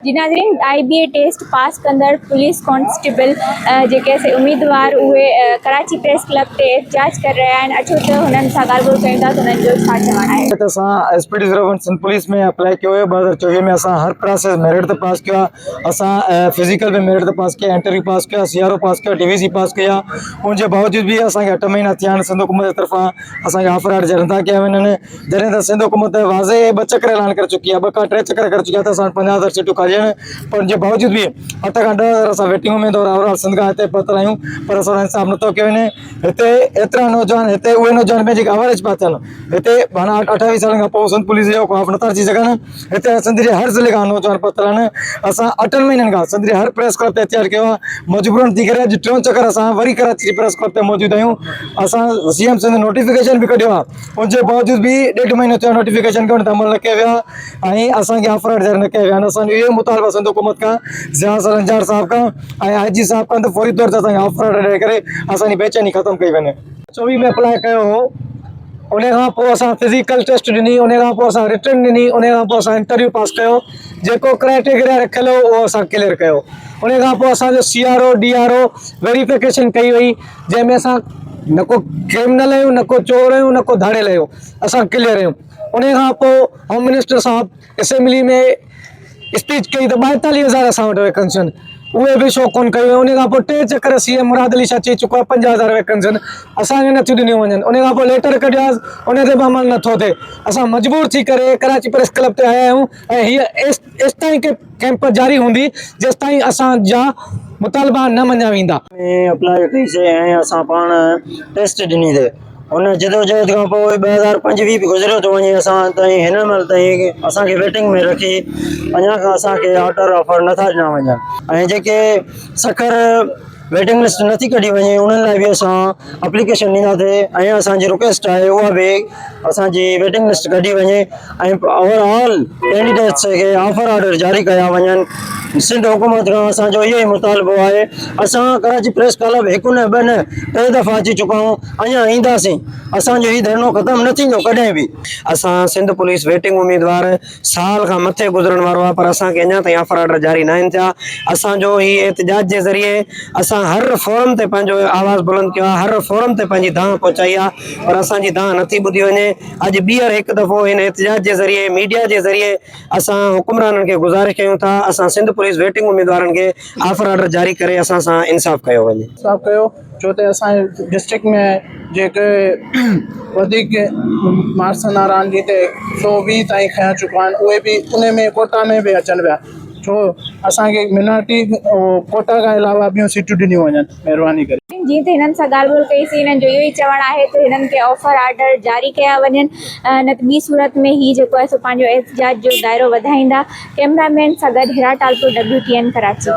जी नाज़रीन, IBA test pass कंदड़ police constable जेके उम्मीदवार उहे कराची प्रेस क्लब ते एहतजाज कर रहा आहिनि। अचो त हुननि सां ॻाल्हि कयूं था त हुननि जो छा चवणु आहे। असां SPD सिंध पुलिस में अप्लाई किया 2024 में असां हर प्रोसेस मेरिट ते पास किया। असां फिजिकल में मेरिट ते पास किया, इंटरव्यू पास किया, CRO पास किया, DVC पास किया। उनके बावजूद भी असांखे 8 महीना थिया आहिनि सिंध हुकूमत की तरफां असांखे ऑफर आर्डर जारी नथा कया वञनि। जॾहिं त सिंध हुकूमत वाज़े 2 चक्कर ऐलान कर चुकी है, 2 खां 3 चक्कर कर चुकी है त असां 50,000 सीटूं खाली आहिनि। पर उनके बावजूद भी 8 खां 10,000 असां वेटिंग में तो ओवरऑल सिंध खां हिते पहुतल आहियूं, पर असां इंसाफ नथो कयो वञे। हिते एतिरा नौजवान, हिते उहे नौजवान में जेके अवरेज पिया थियनि, हिते माना 28 साल खां पोइ सिंध पुलिस जो खौफ नथा अची सघनि। हिते सिंध जे हर ज़िले खां नौजवान पहुतल आहिनि। असां 8 महीननि खां सिंध जे हर प्रेस क्लब ते एहतजाज कयो आहे। मजबूरन थी करे अॼु 3 चक्कर असां वरी कराची प्रेस क्लब ते मौजूद आहियूं। असां CM सिंध नोटिफिकेशन भी कढियो आहे, उनके बावजूद भी 1.5 महीनो थियो नोटिफिकेशन खे अमल न कयो वियो आहे ऐं असांखे ऑफर आर्डर जारी न कया विया आहिनि। असांजो इहो मुतालबा सिंध हुकूमत खां, ज़िया अंजार साहब खां ऐं IG साहब खां त फौरी तौर ते असांखे ऑफर आर्डर ॾेई करे असांजी बेचैनी ख़त्म कई वञे। 24 में अप्लाई कयो हो, उन खां पोइ असां फिजिकल टेस्ट ॾिनी, उन खां पोइ असां रिटर्न ॾिनी, उन खां पोइ असां इंटरव्यू पास कयो। जेको क्राइटेरिया रखियल हो उहो असां क्लियर कयो। उन खां पोइ असांजो CRO DRO वेरिफिकेशन कई वई, जंहिंमें असां न को क्रिमिनल आहियूं, न को चोर आहियूं, न को धाड़ियल आहियूं, असां क्लियर आहियूं। उन खां पोइ होम मिनिस्टर साहब असेंबली में स्पीच कई त 42,000 असां वटि वैकेंसी आहिनि, उहे बि शो कोन कयूं। उन खां पोइ 3 चक्कर CM मुराद अली शाह चई चुको आहे 50,000 वैकेंसी आहिनि, असांखे नथियूं ॾिनियूं वञनि। उन खां पोइ लेटर कढियासीं, उन ते बि अमल नथो थिए। असां मजबूर थी करे कराची प्रेस क्लब ते आया आहियूं ऐं हीअ एसि ताईं के कैंप जारी हूंदी जेसि ताईं असांजा मुतालबा न मञा वेंदा। अप्लाई कईसीं ऐं असां पाण टेस्ट ॾिनी ते उन जदोजहद खां पोइ 2025 भी गुज़रियो थो वञे। असां ताईं हिन महिल ताईं असांखे वेटिंग में रखी अञा खां असांखे ऑर्डर ऑफर नथा ॾिना वञनि ऐं जेके सखर वेटिंग लिस्ट नथी कढी वञे उन्हनि लाइ बि असां एप्लीकेशन ॾींदासीं ऐं असांजी रिक्वेस्ट आहे उहा बि असांजी वेटिंग लिस्ट कढी वञे ऐं ओवरऑल कैंडिडेट्स खे ऑफर ऑर्डर जारी कया वञनि। सिंध हुकूमत खां असांजो इहो ई मुतालबो आहे। असां कराची प्रेस क्लब 1 न 2 न 3 दफ़ा अची चुका आहियूं, अञा ईंदासीं। असांजो ही धरनो ख़त्म न थींदो कॾहिं बि। असां सिंध पुलिस वेटिंग उम्मीदवार साल खां मथे गुज़रण वारो आहे, पर असांखे अञा ताईं ऑफर ऑर्डर जारी न आहिनि थिया। असांजो ही एहतजाज जे ज़रिए असां हर फोरम ते पंहिंजो आवाज़ बुलंद कयो आहे, हर फोरम ते पंहिंजी दांह पहुचाई आहे, पर असांजी दांह नथी ॿुधी वञे। अॼु ॿीहर हिकु दफ़ो हिन एहतजाज जे ज़रिए मीडिया जे ज़रिए असां हुकुमराननि खे गुज़ारिश कयूं था असां सिंध पुलिस वेटिंग उम्मीदवारनि खे ऑफर ऑर्डर जारी करे असां सां इंसाफ़ कयो वञे। इंसाफ़ कयो छो त असांजे डिस्ट्रिक्ट में जेके वधीक मार्क्स नाराज़ जिते 120 ताईं खयां चुका आहिनि, उहे बि उन में कोटा में बि अचनि पिया, छो असांखे मिनॉरिटी कोटा खां अलावा ॿियूं सीटूं ॾिनियूं वञनि। महिरबानी करे जीअं त हिननि सां ॻाल्हि ॿोल कईसीं, हिननि जो इहो ई चवणु आहे त हिननि खे ऑफर आर्डर जारी कया वञनि, न त ॿी सूरत में ही जेको आहे सो पंहिंजो एहतजाज जो दाइरो वधाईंदा। कैमरामैन सां गॾु हिरा टालपुर WTN कराची।